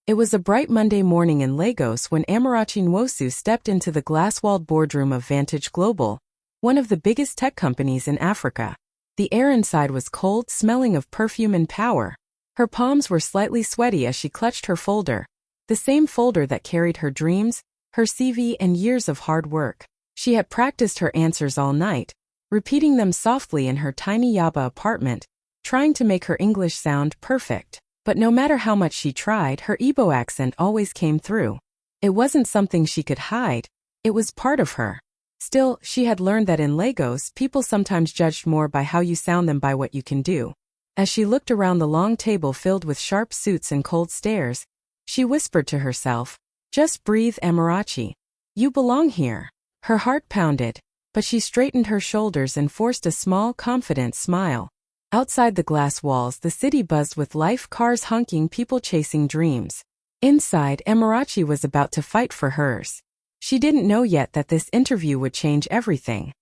It was a bright Monday morning in Lagos when Amarachi Nwosu stepped into the glass-walled boardroom of Vantage Global, one of the biggest tech companies in Africa. The air inside was cold, smelling of perfume and power. Her palms were slightly sweaty as she clutched her folder, the same folder that carried her dreams, her CV, and years of hard work. She had practiced her answers all night, repeating them softly in her tiny Yaba apartment, trying to make her English sound perfect. But no matter how much she tried, her Igbo accent always came through. It wasn't something she could hide, it was part of her. Still, she had learned that in Lagos, people sometimes judged more by how you sound than by what you can do. As she looked around the long table filled with sharp suits and cold stares, she whispered to herself, "Just breathe, Amarachi. You belong here." Her heart pounded, but she straightened her shoulders and forced a small, confident smile. Outside the glass walls, the city buzzed with life, cars honking, people chasing dreams. Inside, Amarachi was about to fight for hers. She didn't know yet that this interview would change everything.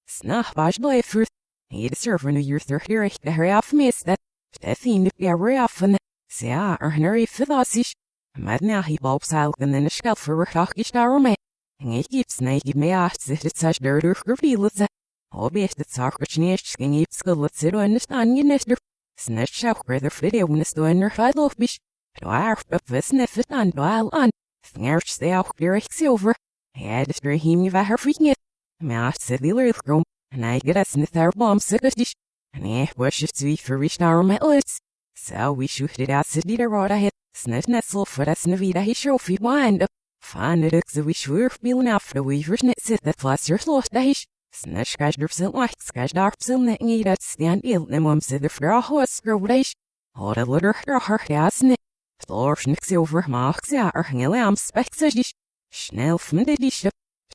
Snach bajblay fruit. He'd serve in a year 30 the hurry off miss that. Tethine be often. Say, nurry fithasish. Madna he bulbs out and then a shelf for a hawkish arome. He keeps naked me asked that it's such dirt or reveals that. Obvious that Sarkich nish can eat skull at zero and the onion nester. Snatch out where the video when it's doing her head off bish. Do I have a sniff it and while on. Thnarch stay out clear silver. I had to stray him if I her freaking it. Maast said the lyric and I get us in the third bomb sickest, and I wish it to be for reached our metals. So we shooted out city to rot ahead, snit nestle for us Navida he show feet wind up. Find it so we sure feeling after we written it sit that fluster lost dash. Snitch scratched her silk like scratched our silk that need at stand ill and mum said the for a horse girl dash. Hold a litter her has knit. Floor schnicks over marks out or hanging specs a dish. Schnell from the dish.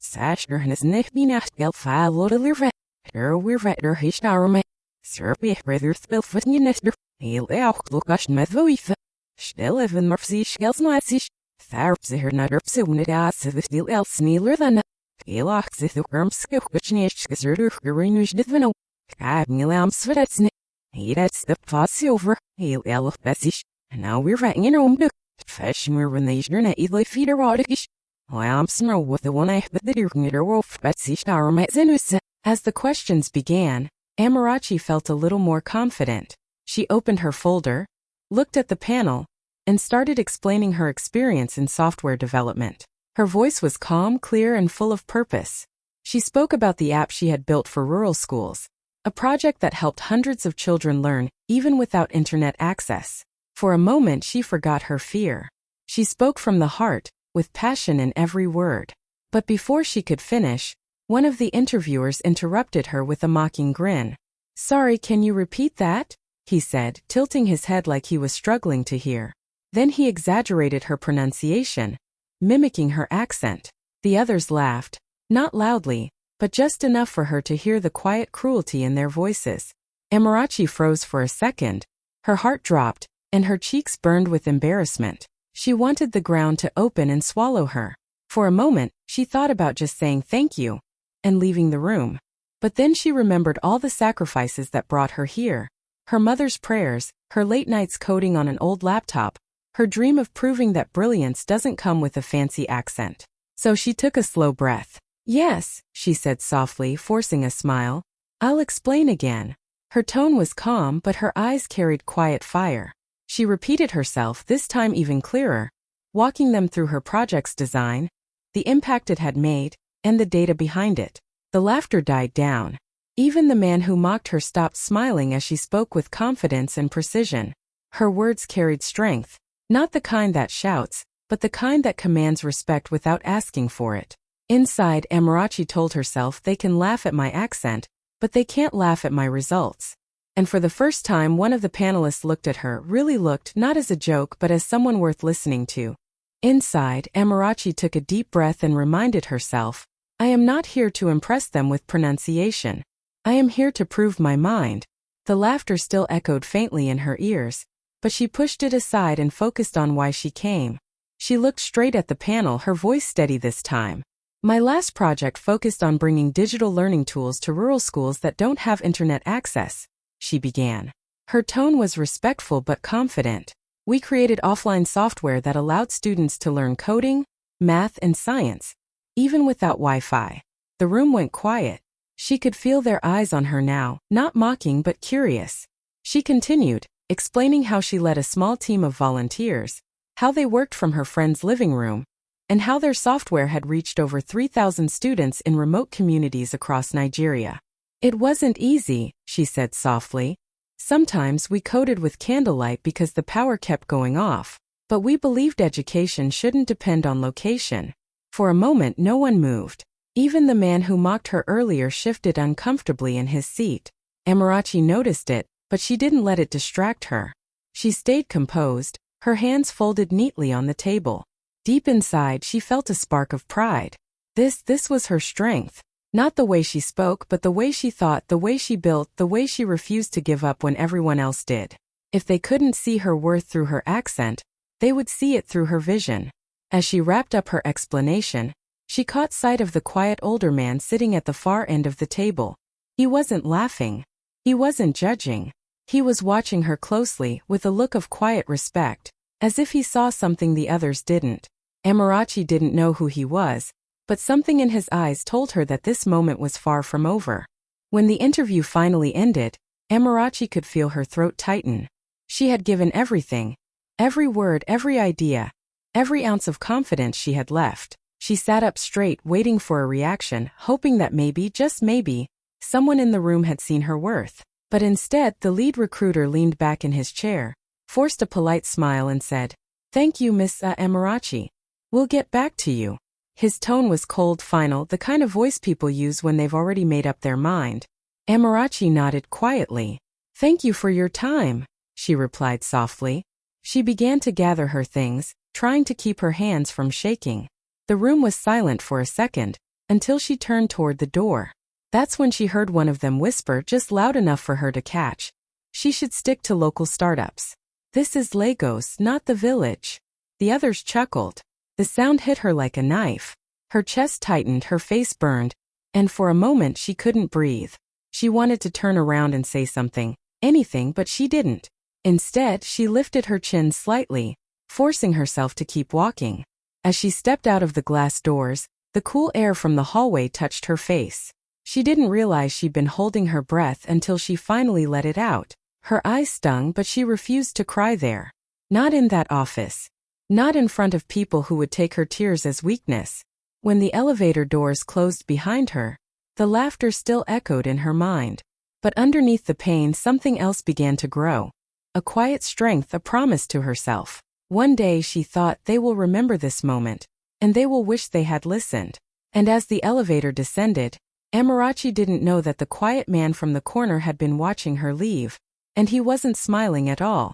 Sash and his neck be not gel file load of liver. Here we're retter his army. Serpy brother spill foot in your nester. He'll out look ash met voice. Still even mercy shells nazish. Tharps her not up soon it ass of the steel else nealer than. He locks it the worm skill which niche gizzard of renewed the vino. Cab me lambs for that's it. He that's the pass silver. He'll elf bessish. And now we're writing in home duck. Fish more when they turn at either feet or rodish. I'm snow with the one I but the deer knitter wolf Betsy star my zenus. As the questions began, Amarachi felt a little more confident. She opened her folder, looked at the panel, and started explaining her experience in software development. Her voice was calm, clear, and full of purpose. She spoke about the app she had built for rural schools, a project that helped hundreds of children learn, even without internet access. For a moment, she forgot her fear. She spoke from the heart, with passion in every word. But before she could finish, one of the interviewers interrupted her with a mocking grin. "Sorry, can you repeat that?" he said, tilting his head like he was struggling to hear. Then he exaggerated her pronunciation, mimicking her accent. The others laughed, not loudly, but just enough for her to hear the quiet cruelty in their voices. Amarachi froze for a second, her heart dropped, and her cheeks burned with embarrassment. She wanted the ground to open and swallow her. For a moment, she thought about just saying thank you and leaving the room. But then she remembered all the sacrifices that brought her here. Her mother's prayers, her late nights coding on an old laptop, her dream of proving that brilliance doesn't come with a fancy accent. So she took a slow breath. "Yes," she said softly, forcing a smile. "I'll explain again." Her tone was calm, but her eyes carried quiet fire. She repeated herself, this time even clearer, walking them through her project's design, the impact it had made, and the data behind it. The laughter died down. Even the man who mocked her stopped smiling as she spoke with confidence and precision. Her words carried strength, not the kind that shouts, but the kind that commands respect without asking for it. Inside, Amarachi told herself, they can laugh at my accent, but they can't laugh at my results. And for the first time, one of the panelists looked at her, really looked, not as a joke but as someone worth listening to. Inside, Amarachi took a deep breath and reminded herself, I am not here to impress them with pronunciation. I am here to prove my mind. The laughter still echoed faintly in her ears, but she pushed it aside and focused on why she came. She looked straight at the panel, her voice steady this time. My last project focused on bringing digital learning tools to rural schools that don't have internet access, she began. Her tone was respectful but confident. We created offline software that allowed students to learn coding, math, and science, even without Wi-Fi. The room went quiet. She could feel their eyes on her now, not mocking but curious. She continued, explaining how she led a small team of volunteers, how they worked from her friend's living room, and how their software had reached over 3,000 students in remote communities across Nigeria. It wasn't easy, she said softly. Sometimes we coded with candlelight because the power kept going off, but we believed education shouldn't depend on location. For a moment no one moved. Even the man who mocked her earlier shifted uncomfortably in his seat. Amarachi noticed it, but she didn't let it distract her. She stayed composed, her hands folded neatly on the table. Deep inside she felt a spark of pride. This was her strength. Not the way she spoke, but the way she thought, the way she built, the way she refused to give up when everyone else did. If they couldn't see her worth through her accent, they would see it through her vision. As she wrapped up her explanation, she caught sight of the quiet older man sitting at the far end of the table. He wasn't laughing. He wasn't judging. He was watching her closely, with a look of quiet respect, as if he saw something the others didn't. Amarachi didn't know who he was, but something in his eyes told her that this moment was far from over. When the interview finally ended, Amarachi could feel her throat tighten. She had given everything. Every word, every idea, every ounce of confidence she had left. She sat up straight, waiting for a reaction, hoping that maybe, just maybe, someone in the room had seen her worth. But instead, the lead recruiter leaned back in his chair, forced a polite smile and said, "Thank you, Miss Amarachi. We'll get back to you." His tone was cold, final, the kind of voice people use when they've already made up their mind. Amarachi nodded quietly. "Thank you for your time," she replied softly. She began to gather her things, trying to keep her hands from shaking. The room was silent for a second, until she turned toward the door. That's when she heard one of them whisper just loud enough for her to catch. She should stick to local startups. This is Lagos, not the village. The others chuckled. The sound hit her like a knife. Her chest tightened, her face burned, and for a moment she couldn't breathe. She wanted to turn around and say something, anything, but she didn't. Instead, she lifted her chin slightly, forcing herself to keep walking. As she stepped out of the glass doors, the cool air from the hallway touched her face. She didn't realize she'd been holding her breath until she finally let it out. Her eyes stung, but she refused to cry there. Not in that office. Not in front of people who would take her tears as weakness. When the elevator doors closed behind her, the laughter still echoed in her mind. But underneath the pain, something else began to grow. A quiet strength, a promise to herself. One day, she thought, they will remember this moment, and they will wish they had listened. And as the elevator descended, Amarachi didn't know that the quiet man from the corner had been watching her leave, and he wasn't smiling at all.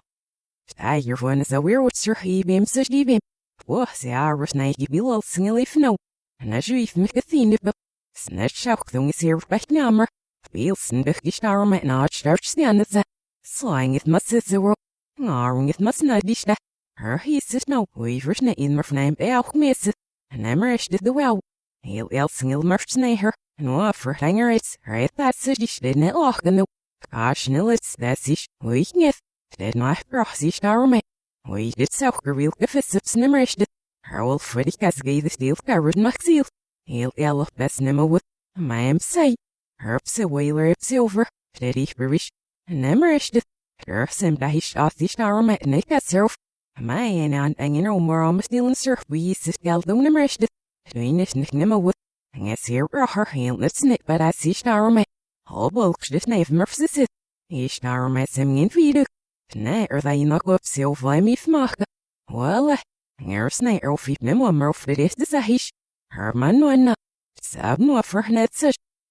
No verhanger is, right? That's it. She didn't lock the no. Gosh, no, it's that's it. We get did not cross each arm. We did so real if it's snimmerished. Her old Freddy has gave the steel carrot maxil. He'll yell best nimmo with my am say. Herbs a whaler it's over. Did he perish? Nemmerished. Her sim dahish off the arm at Nick at self. My and you know more on stealing sir. We sit gal don't nemmerished. Doing it nimmo with. Yes, here her hand let's nick, but I see starme. All bulk this knife murphs it. He starme sim in feed. Nay, or they knock up so fly me fmach. Well, here snay or feet nimmo murph it is the sahish. Her man one. Sab no for nets.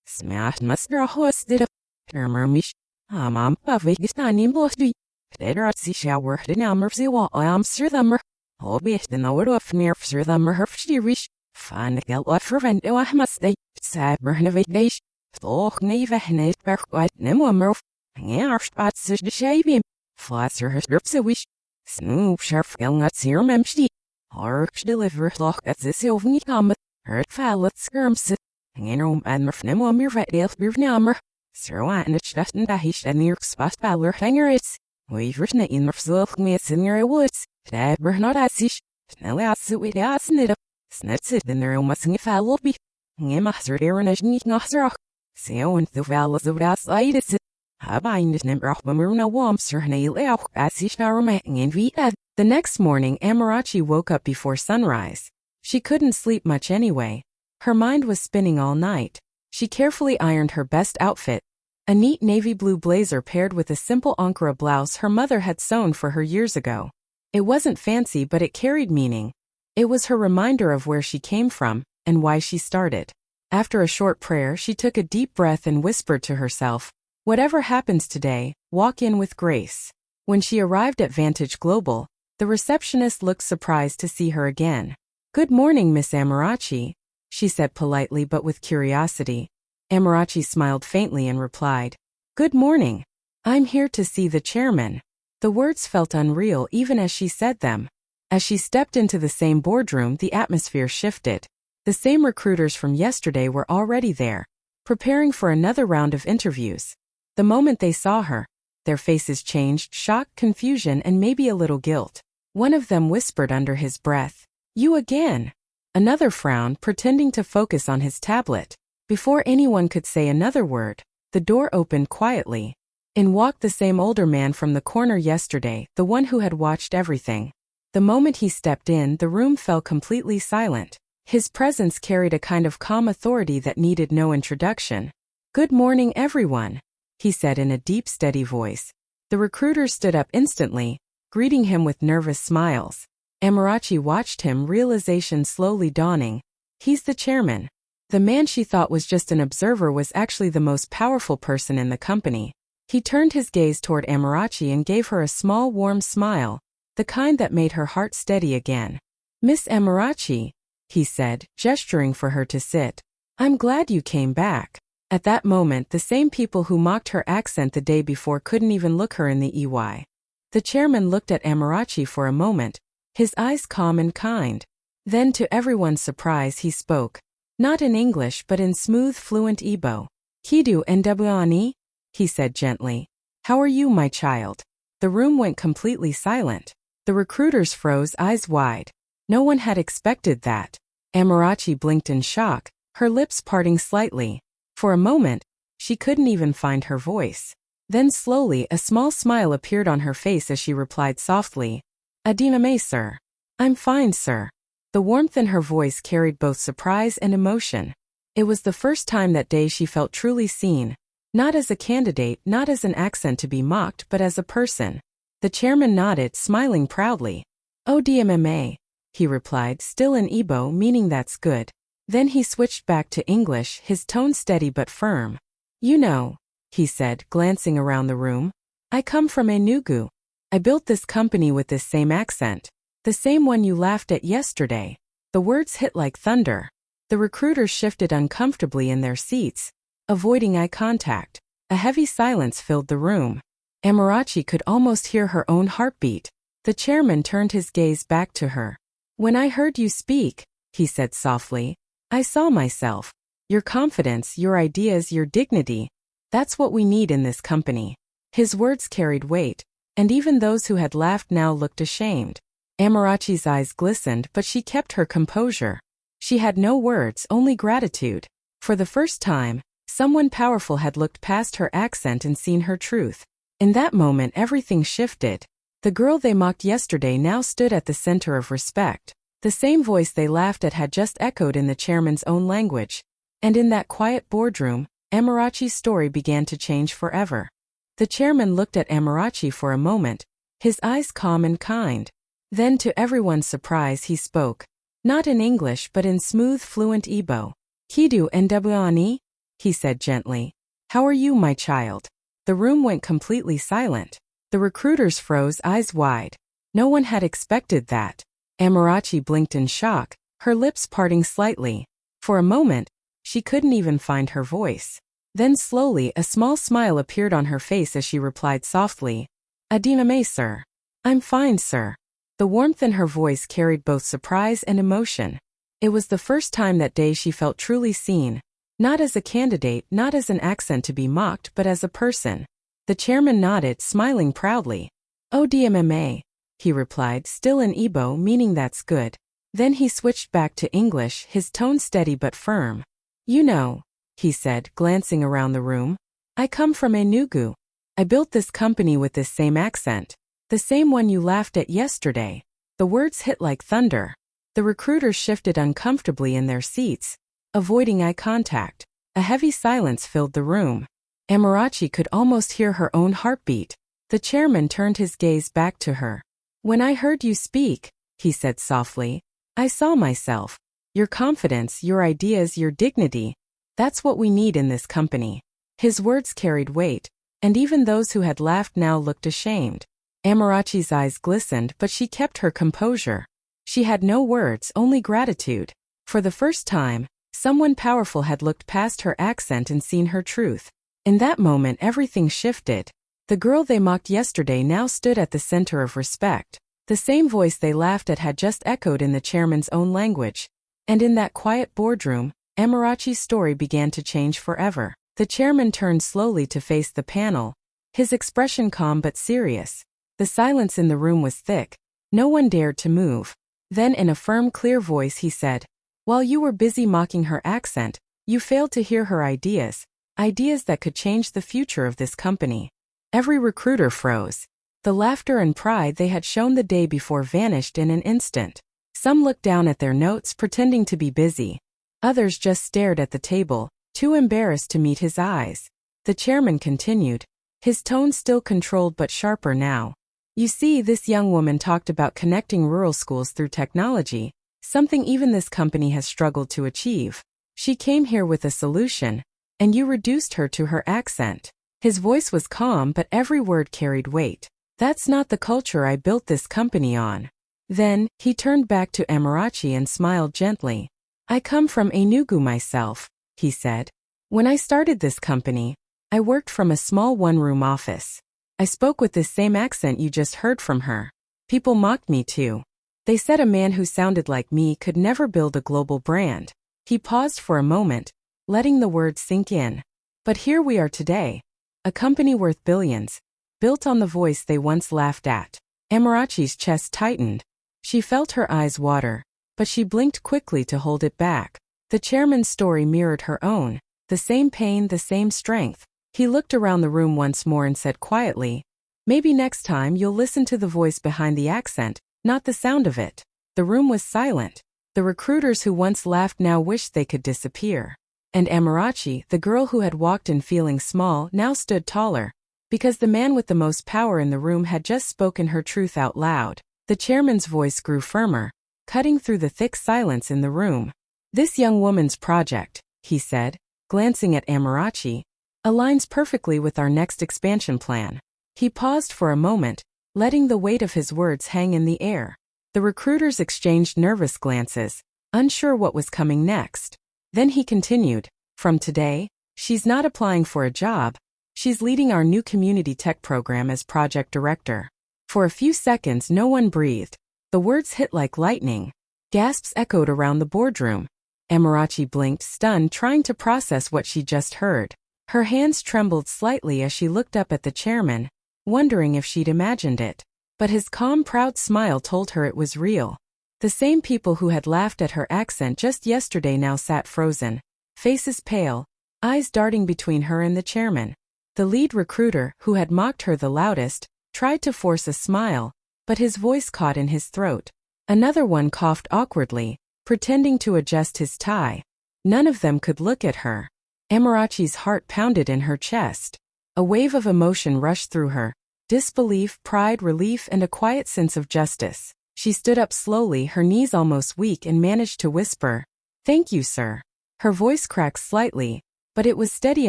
Smashed master hosted up. Hermermish. Am Pavakistan in Bosby. There are sea shower the number of what I am sir thummer. All best in the word of near sir thummer her fshirish. Fan gel offer and I must say, Saber Navigation. Toch never net per quite no murph. Air spots the shaving. Flasser has a wish. Snoop sharp young at serum empty. Arch deliver lock at the sylvan come. Hurt fallet skirms. Hanging and murfnemo mir vedel birnammer. Sir Watten it and dahish and near spot baller hanger it's. We've written it in myself me in your woods. That we're not as ish. Snell as it with us knit up. Snets it in their own missing foul be. Master there and a sneak noster. So and the valleys of us I did it. I bind it number of Maruna Wamster nail out as he shower making in Vita. The next morning, Amarachi woke up before sunrise. She couldn't sleep much anyway. Her mind was spinning all night. She carefully ironed her best outfit, a neat navy blue blazer paired with a simple Ankara blouse her mother had sewn for her years ago. It wasn't fancy, but it carried meaning. It was her reminder of where she came from and why she started. After a short prayer, she took a deep breath and whispered to herself, "Whatever happens today, walk in with grace." When she arrived at Vantage Global, the receptionist looked surprised to see her again. "Good morning, Miss Amarachi," she said politely but with curiosity. Amarachi smiled faintly and replied, "Good morning. I'm here to see the chairman." The words felt unreal even as she said them. As she stepped into the same boardroom, the atmosphere shifted. The same recruiters from yesterday were already there, preparing for another round of interviews. The moment they saw her, their faces changed, shock, confusion, and maybe a little guilt. One of them whispered under his breath, "You again." Another frowned, pretending to focus on his tablet. Before anyone could say another word, the door opened quietly. In walked the same older man from the corner yesterday, the one who had watched everything. The moment he stepped in, the room fell completely silent. His presence carried a kind of calm authority that needed no introduction. "Good morning, everyone," he said in a deep, steady voice. The recruiters stood up instantly, greeting him with nervous smiles. Amarachi watched him, realization slowly dawning. He's the chairman. The man she thought was just an observer was actually the most powerful person in the company. He turned his gaze toward Amarachi and gave her a small, warm smile, the kind that made her heart steady again. "Miss Amarachi," he said, gesturing for her to sit. "I'm glad you came back." At that moment, the same people who mocked her accent the day before couldn't even look her in the eye. The chairman looked at Amarachi for a moment, his eyes calm and kind. Then, to everyone's surprise, he spoke. Not in English but in smooth, fluent Igbo. "Kidu Ndebwani," he said gently. "How are you, my child?" The room went completely silent. The recruiters froze, eyes wide. No one had expected that. Amarachi blinked in shock, her lips parting slightly. For a moment, she couldn't even find her voice. Then slowly, a small smile appeared on her face as she replied softly, "Adiname, sir." "I'm fine, sir." The warmth in her voice carried both surprise and emotion. It was the first time that day she felt truly seen, not as a candidate, not as an accent to be mocked, but as a person. The chairman nodded, smiling proudly. "Oh, DMMA," he replied, still in Igbo, meaning that's good. Then he switched back to English, his tone steady but firm. "You know," he said, glancing around the room, "I come from Enugu. I built this company with this same accent. The same one you laughed at yesterday." The words hit like thunder. The recruiters shifted uncomfortably in their seats, avoiding eye contact. A heavy silence filled the room. Amarachi could almost hear her own heartbeat. The chairman turned his gaze back to her. "When I heard you speak," he said softly, "I saw myself. Your confidence, your ideas, your dignity. That's what we need in this company." His words carried weight, and even those who had laughed now looked ashamed. Amarachi's eyes glistened, but she kept her composure. She had no words, only gratitude. For the first time, someone powerful had looked past her accent and seen her truth. In that moment, everything shifted. The girl they mocked yesterday now stood at the center of respect. The same voice they laughed at had just echoed in the chairman's own language. And in that quiet boardroom, Amarachi's story began to change forever. The chairman looked at Amarachi for a moment, his eyes calm and kind. Then, to everyone's surprise, he spoke. Not in English but in smooth, fluent Igbo. "Kidu Ndebwani," he said gently. "How are you, my child?" The room went completely silent. The recruiters froze, eyes wide. No one had expected that. Amarachi blinked in shock, her lips parting slightly. For a moment, she couldn't even find her voice. Then slowly, a small smile appeared on her face as she replied softly, Ademome, sir. I'm fine, sir. The warmth in her voice carried both surprise and emotion. It was the first time that day she felt truly seen, not as a candidate, not as an accent to be mocked, but as a person. The chairman nodded, smiling proudly. Oh, DMMA, he replied, still in Igbo, meaning that's good. Then he switched back to English, his tone steady but firm. You know, he said, glancing around the room. I come from Enugu. I built this company with this same accent. The same one you laughed at yesterday. The words hit like thunder. The recruiters shifted uncomfortably in their seats, avoiding eye contact. A heavy silence filled the room. Amarachi could almost hear her own heartbeat. The chairman turned his gaze back to her. When I heard you speak, he said softly, I saw myself. Your confidence, your ideas, your dignity. That's what we need in this company. His words carried weight, and even those who had laughed now looked ashamed. Amarachi's eyes glistened, but she kept her composure. She had no words, only gratitude. For the first time, someone powerful had looked past her accent and seen her truth. In that moment, everything shifted. The girl they mocked yesterday now stood at the center of respect. The same voice they laughed at had just echoed in the chairman's own language. And in that quiet boardroom, Amarachi's story began to change forever. The chairman turned slowly to face the panel, his expression calm but serious. The silence in the room was thick. No one dared to move. Then in a firm, clear voice he said, while you were busy mocking her accent, you failed to hear her ideas. Ideas that could change the future of this company. Every recruiter froze. The laughter and pride they had shown the day before vanished in an instant. Some looked down at their notes, pretending to be busy. Others just stared at the table, too embarrassed to meet his eyes. The chairman continued, his tone still controlled but sharper now. You see, this young woman talked about connecting rural schools through technology, something even this company has struggled to achieve. She came here with a solution, and you reduced her to her accent. His voice was calm, but every word carried weight. That's not the culture I built this company on. Then, he turned back to Amarachi and smiled gently. I come from Enugu myself, he said. When I started this company, I worked from a small one-room office. I spoke with this same accent you just heard from her. People mocked me too. They said a man who sounded like me could never build a global brand. He paused for a moment, letting the words sink in. But here we are today. A company worth billions, built on the voice they once laughed at. Amarachi's chest tightened. She felt her eyes water, but she blinked quickly to hold it back. The chairman's story mirrored her own. The same pain, the same strength. He looked around the room once more and said quietly, maybe next time you'll listen to the voice behind the accent, not the sound of it. The room was silent. The recruiters who once laughed now wished they could disappear. And Amarachi, the girl who had walked in feeling small, now stood taller, because the man with the most power in the room had just spoken her truth out loud. The chairman's voice grew firmer, cutting through the thick silence in the room. This young woman's project, he said, glancing at Amarachi, aligns perfectly with our next expansion plan. He paused for a moment, letting the weight of his words hang in the air. The recruiters exchanged nervous glances, unsure what was coming next. Then he continued, from today, she's not applying for a job, she's leading our new community tech program as project director. For a few seconds no one breathed. The words hit like lightning. Gasps echoed around the boardroom. Amarachi blinked, stunned, trying to process what she just heard. Her hands trembled slightly as she looked up at the chairman, wondering if she'd imagined it. But his calm, proud smile told her it was real. The same people who had laughed at her accent just yesterday now sat frozen, faces pale, eyes darting between her and the chairman. The lead recruiter, who had mocked her the loudest, tried to force a smile, but his voice caught in his throat. Another one coughed awkwardly, pretending to adjust his tie. None of them could look at her. Amarachi's heart pounded in her chest. A wave of emotion rushed through her. Disbelief, pride, relief, and a quiet sense of justice. She stood up slowly, her knees almost weak, and managed to whisper, "Thank you, sir." Her voice cracked slightly, but it was steady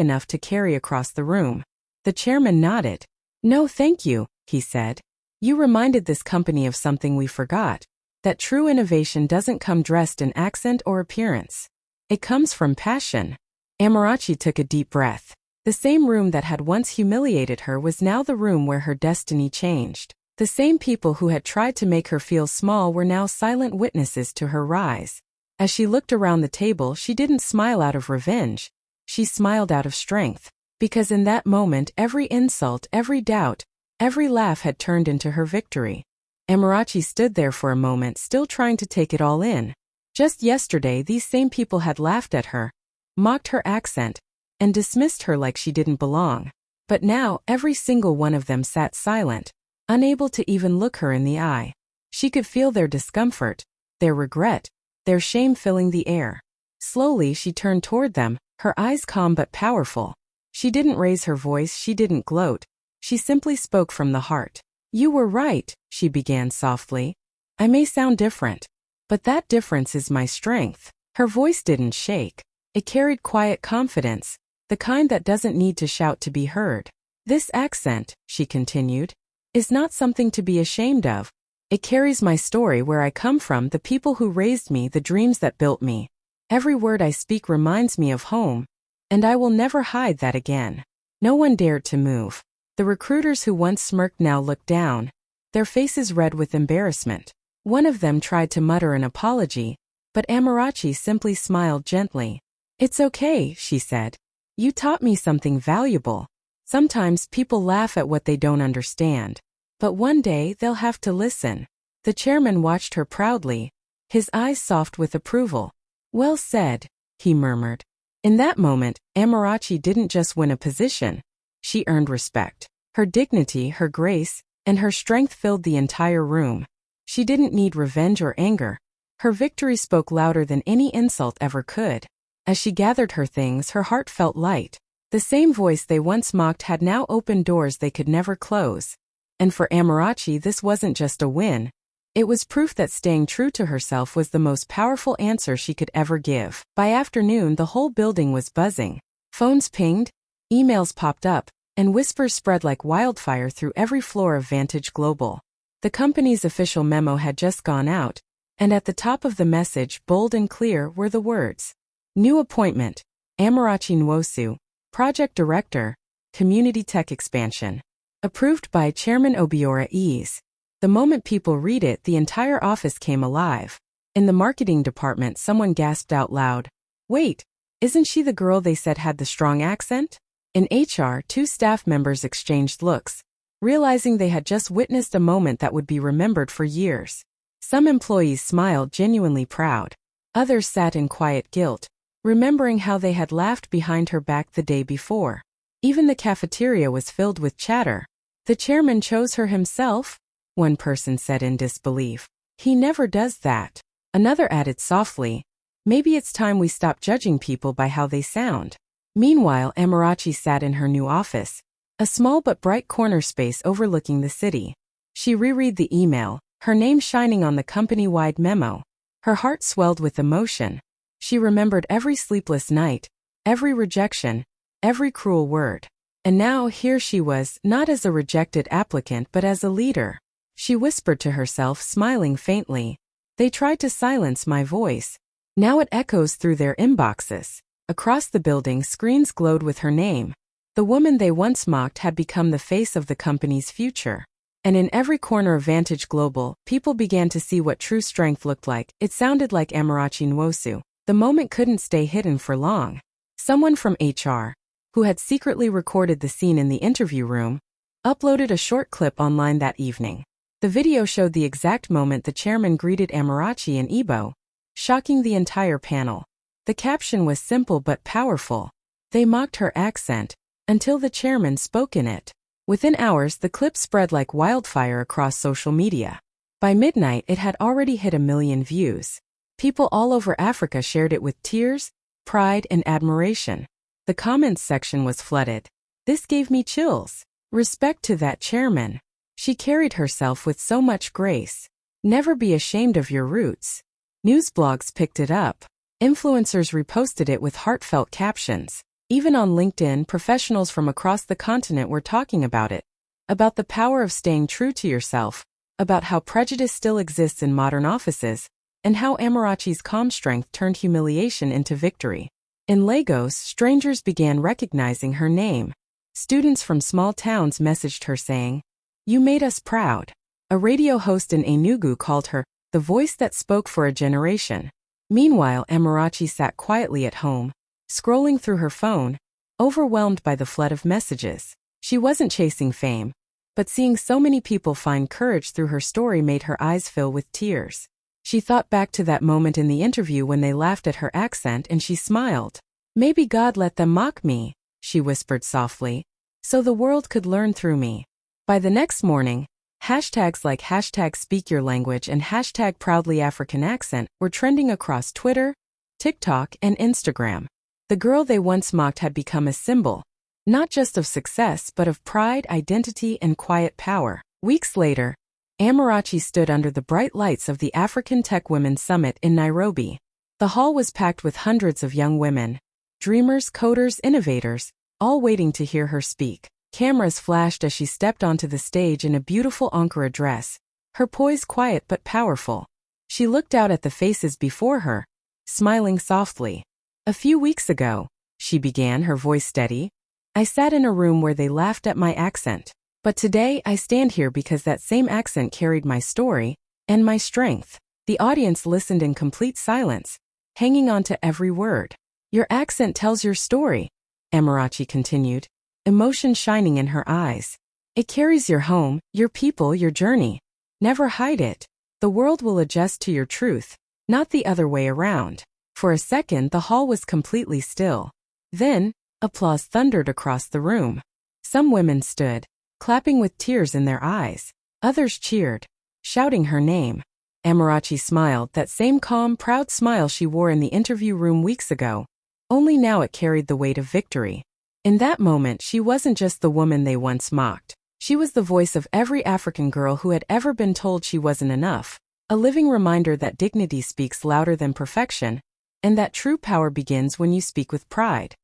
enough to carry across the room. The chairman nodded. "No, thank you," he said. "You reminded this company of something we forgot, that true innovation doesn't come dressed in accent or appearance. It comes from passion." Amarachi took a deep breath. The same room that had once humiliated her was now the room where her destiny changed. The same people who had tried to make her feel small were now silent witnesses to her rise. As she looked around the table, she didn't smile out of revenge. She smiled out of strength. Because in that moment, every insult, every doubt, every laugh had turned into her victory. Amarachi stood there for a moment, still trying to take it all in. Just yesterday, these same people had laughed at her, mocked her accent, and dismissed her like she didn't belong. But now, every single one of them sat silent, unable to even look her in the eye. She could feel their discomfort, their regret, their shame filling the air. Slowly, she turned toward them, her eyes calm but powerful. She didn't raise her voice, she didn't gloat. She simply spoke from the heart. "You were right," she began softly. "I may sound different, but that difference is my strength." Her voice didn't shake. It carried quiet confidence, the kind that doesn't need to shout to be heard. "This accent," she continued, "is not something to be ashamed of. It carries my story, where I come from, the people who raised me, the dreams that built me. Every word I speak reminds me of home, and I will never hide that again." No one dared to move. The recruiters who once smirked now looked down, their faces red with embarrassment. One of them tried to mutter an apology, but Amarachi simply smiled gently. "It's okay," she said. "You taught me something valuable. Sometimes people laugh at what they don't understand, but one day they'll have to listen." The chairman watched her proudly, his eyes soft with approval. "Well said," he murmured. In that moment, Amarachi didn't just win a position. She earned respect. Her dignity, her grace, and her strength filled the entire room. She didn't need revenge or anger. Her victory spoke louder than any insult ever could. As she gathered her things, her heart felt light. The same voice they once mocked had now opened doors they could never close. And for Amarachi, this wasn't just a win. It was proof that staying true to herself was the most powerful answer she could ever give. By afternoon, the whole building was buzzing. Phones pinged, emails popped up, and whispers spread like wildfire through every floor of Vantage Global. The company's official memo had just gone out, and at the top of the message, bold and clear, were the words: "New appointment, Amarachi Nwosu, Project Director, Community Tech Expansion. Approved by Chairman Obiora Ease." The moment people read it, the entire office came alive. In the marketing department, someone gasped out loud, "Wait, isn't she the girl they said had the strong accent?" In HR, two staff members exchanged looks, realizing they had just witnessed a moment that would be remembered for years. Some employees smiled, genuinely proud. Others sat in quiet guilt, remembering how they had laughed behind her back the day before. Even the cafeteria was filled with chatter. "The chairman chose her himself?" one person said in disbelief. "He never does that." Another added softly, "Maybe it's time we stop judging people by how they sound." Meanwhile, Amarachi sat in her new office, a small but bright corner space overlooking the city. She reread the email, her name shining on the company-wide memo. Her heart swelled with emotion. She remembered every sleepless night, every rejection, every cruel word. And now here she was, not as a rejected applicant but as a leader. She whispered to herself, smiling faintly, "They tried to silence my voice. Now it echoes through their inboxes." Across the building, screens glowed with her name. The woman they once mocked had become the face of the company's future. And in every corner of Vantage Global, people began to see what true strength looked like. It sounded like Amarachi Nwosu. The moment couldn't stay hidden for long. Someone from HR, who had secretly recorded the scene in the interview room, uploaded a short clip online that evening. The video showed the exact moment the chairman greeted Amarachi and EBUBE, shocking the entire panel. The caption was simple but powerful. "They mocked her accent until the chairman spoke in it." Within hours, the clip spread like wildfire across social media. By midnight, it had already hit 1 million views. People all over Africa shared it with tears, pride, and admiration. The comments section was flooded. "This gave me chills. Respect to that chairman. She carried herself with so much grace. Never be ashamed of your roots." News blogs picked it up. Influencers reposted it with heartfelt captions. Even on LinkedIn, professionals from across the continent were talking about it. About the power of staying true to yourself, about how prejudice still exists in modern offices, and how Amarachi's calm strength turned humiliation into victory. In Lagos, strangers began recognizing her name. Students from small towns messaged her saying, "You made us proud." A radio host in Enugu called her the voice that spoke for a generation. Meanwhile, Amarachi sat quietly at home, scrolling through her phone, overwhelmed by the flood of messages. She wasn't chasing fame, but seeing so many people find courage through her story made her eyes fill with tears. She thought back to that moment in the interview when they laughed at her accent and she smiled. "Maybe God let them mock me," she whispered softly, "so the world could learn through me." By the next morning, hashtags like #SpeakYourLanguage and #ProudlyAfricanAccent were trending across Twitter, TikTok, and Instagram. The girl they once mocked had become a symbol, not just of success but of pride, identity, and quiet power. Weeks later, Amarachi stood under the bright lights of the African Tech Women's Summit in Nairobi. The hall was packed with hundreds of young women, dreamers, coders, innovators, all waiting to hear her speak. Cameras flashed as she stepped onto the stage in a beautiful Ankara dress, her poise quiet but powerful. She looked out at the faces before her, smiling softly. "A few weeks ago," she began, her voice steady, "I sat in a room where they laughed at my accent. But today I stand here because that same accent carried my story and my strength." The audience listened in complete silence, hanging on to every word. "Your accent tells your story," Amarachi continued, emotion shining in her eyes. "It carries your home, your people, your journey. Never hide it. The world will adjust to your truth, not the other way around." For a second, the hall was completely still. Then, applause thundered across the room. Some women stood, clapping with tears in their eyes. Others cheered, shouting her name. Amarachi smiled, that same calm, proud smile she wore in the interview room weeks ago. Only now it carried the weight of victory. In that moment, she wasn't just the woman they once mocked. She was the voice of every African girl who had ever been told she wasn't enough. A living reminder that dignity speaks louder than perfection, and that true power begins when you speak with pride.